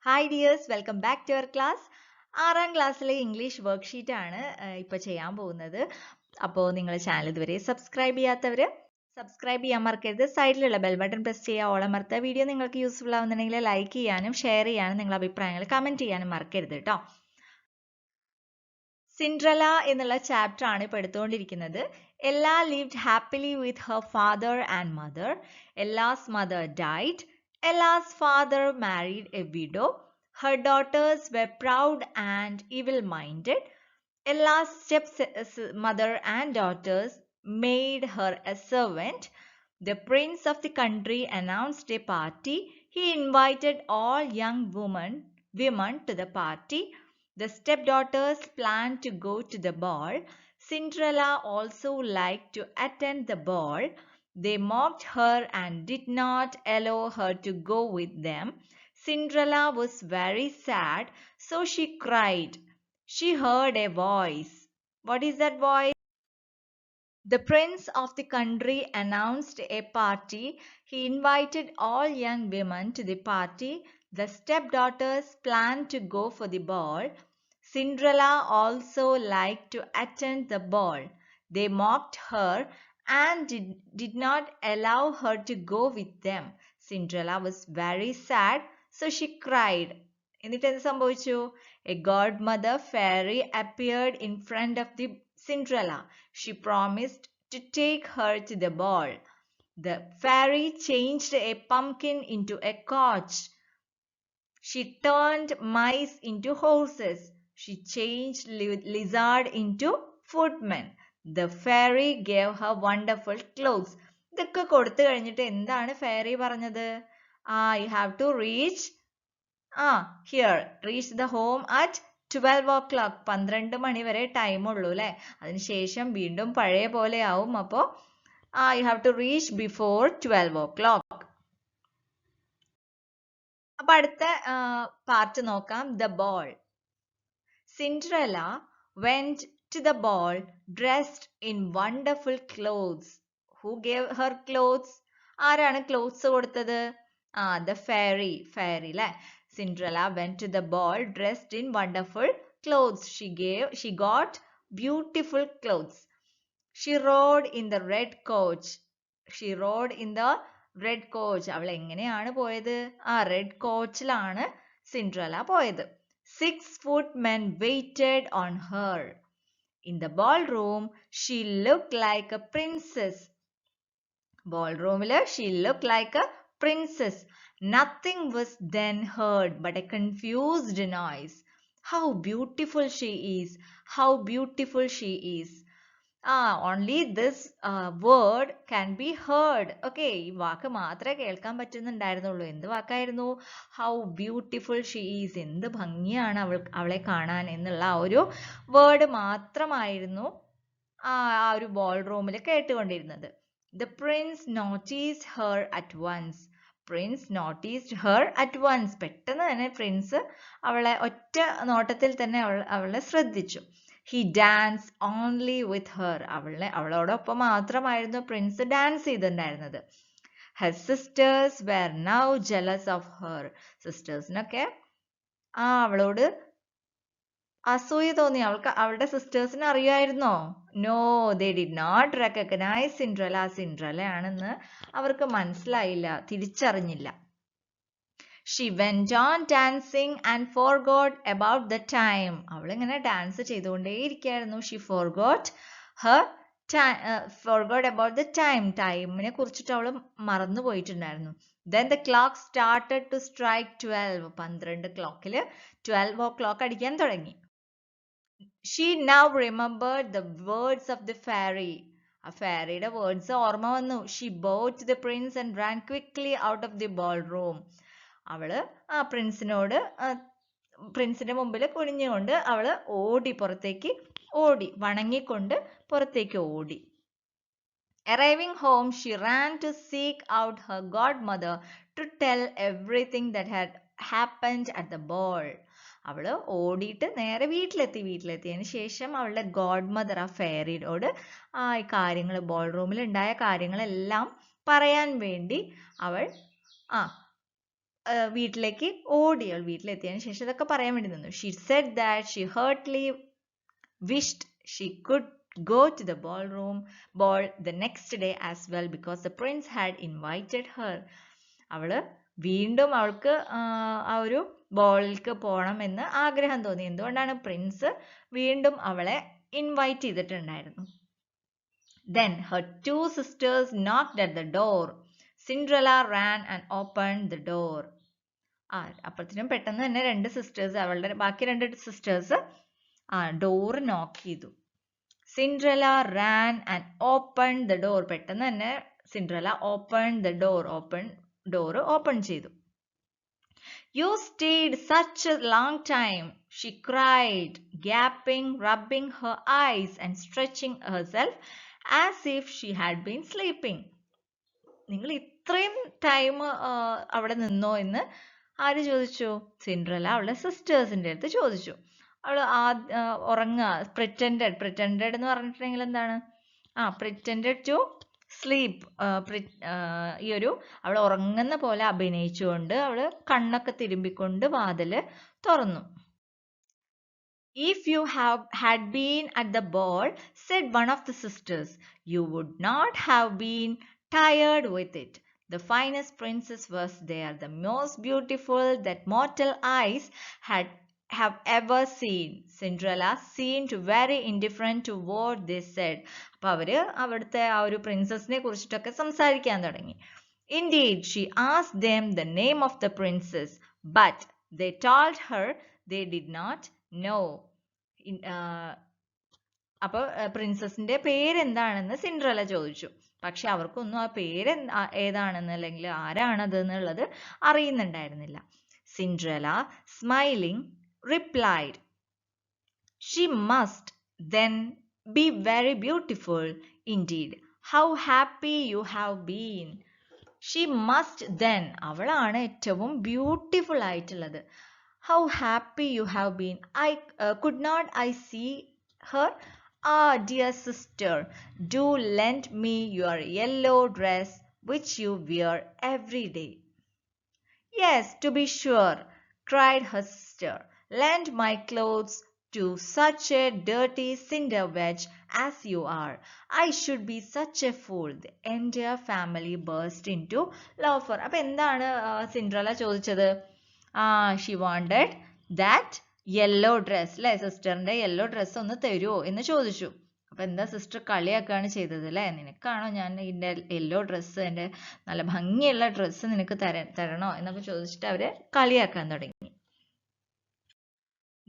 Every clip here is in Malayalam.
Hi dears, welcome back to our class. 6ാം ക്ലാസ്സിലെ ഇംഗ്ലീഷ് വർക്ക്ഷീറ്റ് ആണ് ഇപ്പോൾ ചെയ്യാൻ പോകുന്നത്. അപ്പോൾ നിങ്ങൾ ചാനൽ ഇതുവരെ സബ്സ്ക്രൈബ് ചെയ്യാത്തവർ സബ്സ്ക്രൈബ് ചെയ്യാൻ മറക്കരുത്. സൈഡിലുള്ള ബെൽ ബട്ടൺ പ്രസ് ചെയ്യുക, ഓൾ അമർത്തുക. വീഡിയോ നിങ്ങൾക്ക് യൂസ്ഫുൾ ആവുന്നുണ്ടെങ്കിൽ ലൈക്ക് ചെയ്യാനും ഷെയർ ചെയ്യാനും നിങ്ങളുടെ അഭിപ്രായങ്ങൾ കമന്റ് ചെയ്യാനും മറക്കരുത് കേട്ടോ. സിൻഡ്രല എന്നുള്ള ചാപ്റ്റർ ആണ് ഇപ്പോൾ എടുത്തുകൊണ്ടിരിക്കുന്നത്. Ella lived happily with her father and mother. Ella's mother died. Ella's father married a widow. Her daughters were proud and evil-minded. Ella's stepmother and daughters made her a servant. The prince of the country announced a party. He invited all young women to the party. The stepdaughters planned to go to the ball. Cinderella also liked to attend the ball. They mocked her and did not allow her to go with them. Cinderella was very sad, so she cried. She heard a voice. What is that voice? The prince of the country announced a party. He invited all young women to the party. The stepdaughters planned to go for the ball. Cinderella also liked to attend the ball. They mocked her and did not allow her to go with them. Cinderella was very sad, so she cried. എന്നിട്ട് എന്ത് സംഭവിച്ചു? A godmother fairy appeared in front of the Cinderella. She promised to take her to the ball. The fairy changed a pumpkin into a coach. She turned mice into horses. She changed lizard into footmen. The fairy gave her wonderful clothes. ഇതൊക്കെ കൊടുത്തു കഴിഞ്ഞിട്ട് എന്താണ് ഫെയറി പറഞ്ഞത്? You have to reach reach the home at 12 o'clock. 12 മണി വരെ ടൈം ഉള്ളൂ അല്ലേ? അതിനുശേഷം വീണ്ടും പഴയ പോലെ ആവും. അപ്പോൾ you have to reach before 12 o'clock. അപ്പോൾ അടുത്ത പാർട്ട് നോക്കാം. The ball. Cinderella went to the ball dressed in wonderful clothes. Who gave her clothes? ആരാണ് ക്ലോത്ത്സ് കൊടുത്തത്? The fairy അല്ലേ? Cinderella went to the ball dressed in wonderful clothes. She got beautiful clothes. She rode in the red coach. അവൾ എങ്ങനെയാണ് പോയത്? റെഡ് കോച്ചിലാണ് സിൻഡ്രല്ല പോയത്. 6 footmen waited on her. In the ballroom, she looked like a princess. She looked like a princess. Nothing was then heard but a confused noise. How beautiful she is! How beautiful she is! Only this word can be heard. Okay, ഈ വാക്ക് മാത്രമേ കേൾക്കാൻ പറ്റുന്നുണ്ടായിരുന്നുള്ളൂ. എന്ത് വാക്കായിരുന്നു? How beautiful she is. എന്ത് ഭംഗിയാണ് അവളെ കാണാൻ എന്നുള്ള ഒരു വേർഡ് മാത്രമായിരുന്നു ആ ഒരു ബോൾ റൂമിൽ കേട്ടുകൊണ്ടിരുന്നത്. The prince noticed her at once. പെട്ടെന്ന് തന്നെ പ്രിൻസ് അവളെ ഒറ്റ നോട്ടത്തിൽ തന്നെ അവളെ ശ്രദ്ധിച്ചു. He danced only with her. അവളോടൊപ്പം മാത്രമായിരുന്നു പ്രിൻസ് ഡാൻസ് ചെയ്തിട്ടുണ്ടായിരുന്നത്. Her sisters were now jealous of her. സിസ്റ്റേഴ്സിനൊക്കെ അവളോട് അസൂയ തോന്നി. അവളുടെ സിസ്റ്റേഴ്സിന് അറിയായിരുന്നോ? No, they did not recognize Cinderella. Cinderella ആണെന്ന് അവർക്ക് മനസ്സിലായില്ല, തിരിച്ചറിഞ്ഞില്ല. She went on dancing and forgot about the time. അവളിങ്ങനെ ഡാൻസ് ചെയ്തുകൊണ്ടേയിരിക്കുകയായിരുന്നു. She forgot about the time. ടൈമിനെ കുറിച്ചിട്ട് അവൾ മറന്നു പോയിട്ടുണ്ടായിരുന്നു. Then the clock started to strike 12. 12 ക്ലോക്കിൽ 12 o'clock അടിക്കാൻ തുടങ്ങി. She now remembered the words of the fairy. ആ ഫെയറിയുടെ വേർഡ്സ് ഓർമ്മ വന്നു. She bowed to the prince and ran quickly out of the ballroom. അവള് പ്രിൻസിന്റെ മുമ്പിൽ കുനിഞ്ഞുകൊണ്ട് അവള് പുറത്തേക്ക് ഓടി, വണങ്ങിക്കൊണ്ട് പുറത്തേക്ക് ഓടി. Arriving home, she ran to seek out her godmother to tell everything that had happened at the ball. അവള് ഓടിയിട്ട് നേരെ വീട്ടിലെത്തിയതിന് ശേഷം അവളുടെ ഗോഡ് മദർ ആ ഫെയറിയോട് ഈ കാര്യങ്ങൾ, ബോൾ റൂമിൽ ഉണ്ടായ കാര്യങ്ങളെല്ലാം പറയാൻ വേണ്ടി അവൾ വീട്ടിലേക്ക് ഓടി. അവൾ വീട്ടിലെത്തിയതിനു ശേഷം ഇതൊക്കെ പറയാൻ വേണ്ടി നിന്നു. She said that she heartily wished she could go to the ball the next day as well because the prince had invited her. അവള് വീണ്ടും അവൾക്ക് ആ ഒരു ബോളിലേക്ക് പോകണമെന്ന് ആഗ്രഹം തോന്നി. എന്തുകൊണ്ടാണ്? പ്രിൻസ് വീണ്ടും അവളെ ഇൻവൈറ്റ് ചെയ്തിട്ടുണ്ടായിരുന്നു. Then her two sisters knocked at the door. Cinderella ran and opened the door. അപ്പത്തിനും പെട്ടെന്ന് തന്നെ രണ്ട് സിസ്റ്റേഴ്സ്, അവളുടെ ബാക്കി രണ്ട് സിസ്റ്റേഴ്സ് ഡോർ നോക്ക് ചെയ്തു. Cinderella ran and opened the door. പെട്ടെന്ന് തന്നെ Cinderella opened the door. Door open ചെയ്തു. You stayed such a long time, she cried, gaping, rubbing her eyes and stretching herself as if she had been sleeping. നിങ്ങൾ ഇത്രയും ടൈം അവിടെ നിന്നോ എന്ന് ആര് ചോദിച്ചു? സിൻഡ്രല്ല അവളുടെ സിസ്റ്റേഴ്സിൻ്റെ അടുത്ത് ചോദിച്ചു. അവൾ ഉറങ്ങുക, പ്രിറ്റൻഡഡ് എന്ന് പറഞ്ഞിട്ടുണ്ടെങ്കിൽ എന്താണ്? Pretended to sleep. ഈ ഒരു അവൾ ഉറങ്ങുന്ന പോലെ അഭിനയിച്ചുകൊണ്ട് അവൾ കണ്ണൊക്കെ തിരുമ്പിക്കൊണ്ട് വാതില് തുറന്നു. If you had been at the ball, said one of the sisters, you would not have been tired with it. The finest princess was there, the most beautiful that mortal eyes have ever seen. Cinderella seemed very indifferent to what they said. അപ്പോൾ അവര് അവിടുത്തെ ആ ഒരു പ്രിൻസസിനെ കുറിച്ചിട്ടൊക്കെ സംസാരിക്കാൻ തുടങ്ങി. Indeed, she asked them the name of the princess, but they told her they did not know. അപ്പോൾ പ്രിൻസസിന്റെ പേരെന്താണെന്ന് സിൻഡ്രല്ല ചോദിച്ചു. പക്ഷെ അവർക്കൊന്നും ആ പേര് ഏതാണെന്ന് അല്ലെങ്കിൽ ആരാണത് എന്നുള്ളത് അറിയുന്നുണ്ടായിരുന്നില്ല. Cinderella, smiling, replied, she must then be very beautiful indeed. How happy you have been. She must then, അവളാണ് ഏറ്റവും ബ്യൂട്ടിഫുൾ ആയിട്ടുള്ളത്. How happy you have been. Could not I see her? Dear sister, do lend me your yellow dress which you wear every day. Yes, to be sure, cried her sister. Lend my clothes to such a dirty cinder wedge as you are. I should be such a fool. The entire family burst into laughter. അപ്പോൾ എന്താണ് സിൻഡ്രല്ല ചോദിച്ചത്? She wanted that yellow dress, അല്ലേ? സിസ്റ്ററിന്റെ യെല്ലോ ഡ്രസ്സ് ഒന്ന് തരുമോ എന്ന് ചോദിച്ചു. അപ്പൊ എന്താ സിസ്റ്റർ കളിയാക്കാണ് ചെയ്തത്, അല്ലേ? നിനക്കാണോ ഞാൻ ഇതിന്റെ യെല്ലോ ഡ്രസ്സ്, എൻ്റെ നല്ല ഭംഗിയുള്ള ഡ്രസ്സ് നിനക്ക് തരണോ എന്നൊക്കെ ചോദിച്ചിട്ട് അവര് കളിയാക്കാൻ തുടങ്ങി.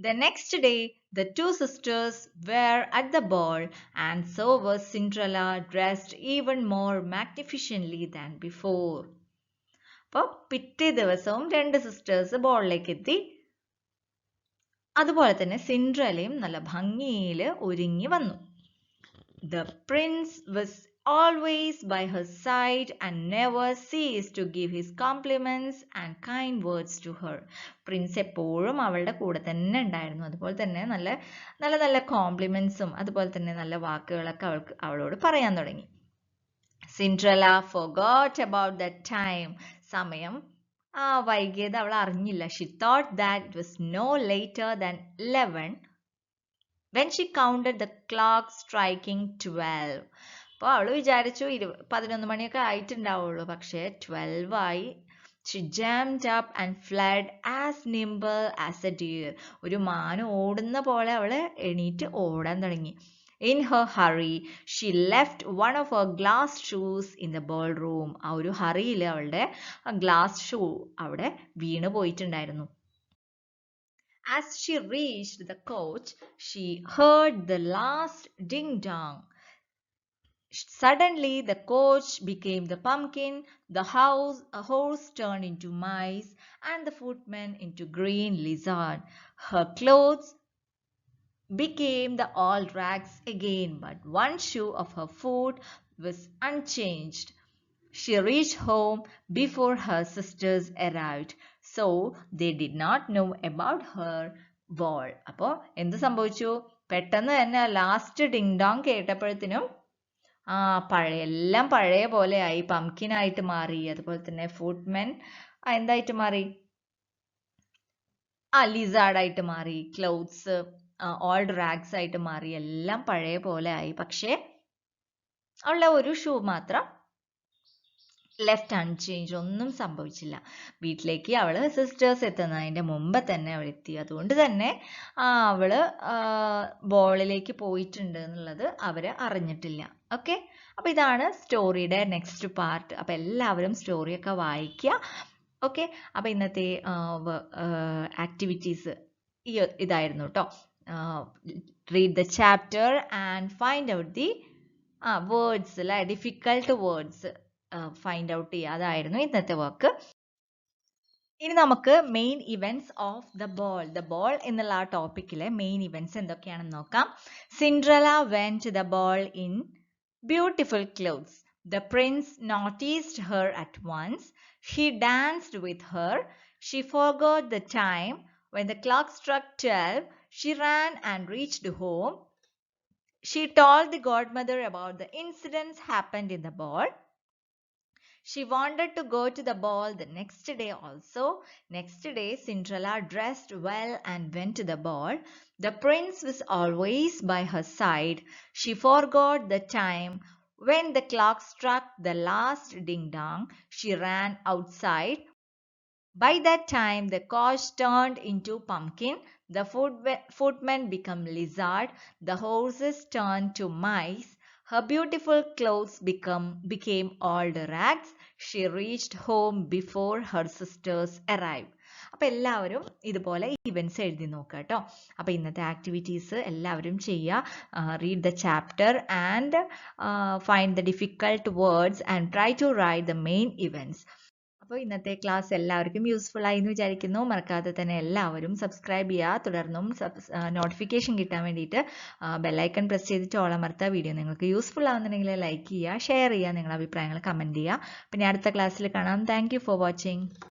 The next day, the two sisters were at the ball, and so was Cinderella, dressed even more magnificently than before. അപ്പോൾ പിറ്റേ ദിവസവും രണ്ട് സിസ്റ്റേഴ്സ് ബോളിലേക്ക് എത്തി. അതുപോലെ തന്നെ സിൻഡ്രലയും നല്ല ഭംഗിയിൽ ഒരുങ്ങി വന്നു. The prince was always by her side and never ceased to give his compliments and kind words to her. Prince എപ്പോഴും അവളുടെ കൂടെ തന്നെ ഉണ്ടായിരുന്നു. അതുപോലെ തന്നെ നല്ല നല്ല നല്ല കോംപ്ലിമെന്റ്സും അതുപോലെ തന്നെ നല്ല വാക്കുകളൊക്കെ അവളോട് പറയാൻ തുടങ്ങി. Cinderella forgot about that time. സമയം വൈകിയത് അവൾ അറിഞ്ഞില്ല. She thought that it was no later than 11 when she counted the clock striking 12. അപ്പോൾ അവൾ വിചാരിച്ചു 11 മണിയൊക്കെ ആയിട്ടുണ്ടാവുള്ളൂ. പക്ഷേ 12 ആയി. She jumped up and fled as nimble as a deer. ഒരു മാൻ ഓടുന്ന പോലെ അവൾ എണീറ്റ് ഓടാൻ തുടങ്ങി. In her hurry, she left one of her glass shoes in the ballroom. ആ ഒരു ഹറിയിൽ അവളുടെ ഗ്ലാസ് ഷൂ അവിടെ വീണ് പോയിട്ടുണ്ടായിരുന്നു. As she reached the coach, she heard the last ding-dong. Suddenly, the coach became the pumpkin, the horse turned into mice, and the footman into green lizard. Her clothes became the old rags again, but one shoe of her foot was unchanged. She reached home before her sisters arrived, so they did not know about her ball. അപ്പോൾ എന്ത് സംഭവിച്ചു? പെട്ടെന്ന് തന്നെ ലാസ്റ്റ് ഡിങ് ഡോങ് കേട്ടപ്പോഴത്തേനും എല്ലാം പഴയ പോലെയായി, പംകിനായിട്ട് മാറി. അതുപോലെ തന്നെ ഫുട്മെൻ എന്തായിട്ട് മാറി? ലിസാർഡ് ആയിട്ട് മാറി, ക്ലോത്ത്സ് ഓൾഡ് റാഗ്സ് ആയിട്ട് മാറി, എല്ലാം പഴയ പോലെ ആയി. പക്ഷേ ഉള്ള ഒരു ഷൂ മാത്രം ലെഫ്റ്റ് അൺചേഞ്ച്, ഒന്നും സംഭവിച്ചില്ല. വീട്ടിലേക്ക് അവള് സിസ്റ്റേഴ്സ് എത്തുന്നതിന്റെ മുമ്പ് തന്നെ അവൾ എത്തി. അതുകൊണ്ട് തന്നെ അവള് ബോളിലേക്ക് പോയിട്ടുണ്ട് എന്നുള്ളത് അവര് അറിഞ്ഞിട്ടില്ല. ഓക്കെ, അപ്പൊ ഇതാണ് സ്റ്റോറിയുടെ നെക്സ്റ്റ് പാർട്ട്. അപ്പൊ എല്ലാവരും സ്റ്റോറിയൊക്കെ വായിക്കുക. ഓക്കെ, അപ്പൊ ഇന്നത്തെ ആക്ടിവിറ്റീസ് ഇതായിരുന്നു കേട്ടോ. Read the chapter and find out the words അല്ലെ, ഡിഫിക്കൾട്ട് വേർഡ്സ് ഫൈൻഡ് ഔട്ട് ചെയ്യുക. അതായിരുന്നു ഇന്നത്തെ വർക്ക്. ഇനി നമുക്ക് main events of the ball എന്നുള്ള ആ ടോപ്പിക്കിലെ മെയിൻ ഇവന്റ്സ് എന്തൊക്കെയാണെന്ന് നോക്കാം. Cinderella went to the ball in beautiful clothes. The prince noticed her at once. He danced with her. She forgot the time. When the clock struck 12, she ran and reached home. She told the godmother about the incidents happened in the ball. She wanted to go to the ball the next day also. Next day, Cinderella dressed well and went to the ball. The prince was always by her side. She forgot the time. When the clock struck the last ding-dong, she ran outside. By that time, the coach turned into pumpkin. The footmen became lizard. The horses turned to mice. Her beautiful clothes became old rags. She reached home before her sisters arrived. അപ്പൊ എല്ലാവരും ഇതുപോലെ ഇവന്റ്സ് എഴുതി നോക്കുക കേട്ടോ. അപ്പൊ ഇന്നത്തെ ആക്ടിവിറ്റീസ് എല്ലാവരും ചെയ്യുക. Read the chapter and find the difficult words and try to write the main events. അപ്പോൾ ഇന്നത്തെ ക്ലാസ് എല്ലാവർക്കും യൂസ്ഫുൾ ആയി എന്ന് വിചാരിക്കുന്നു. മറക്കാതെ തന്നെ എല്ലാവരും സബ്സ്ക്രൈബ് ചെയ്യുക. തുടർന്നും നോട്ടിഫിക്കേഷൻ കിട്ടാൻ വേണ്ടിയിട്ട് ബെല്ലൈക്കൺ പ്രസ് ചെയ്തിട്ട് ഓൾ അമർത്തുക. വീഡിയോ നിങ്ങൾക്ക് യൂസ്ഫുൾ ആവുന്നുണ്ടെങ്കിൽ ലൈക്ക് ചെയ്യുക, ഷെയർ ചെയ്യുക, നിങ്ങളുടെ അഭിപ്രായങ്ങൾ കമൻറ്റ് ചെയ്യുക. പിന്നെ അടുത്ത ക്ലാസ്സിൽ കാണാം. Thank you for watching.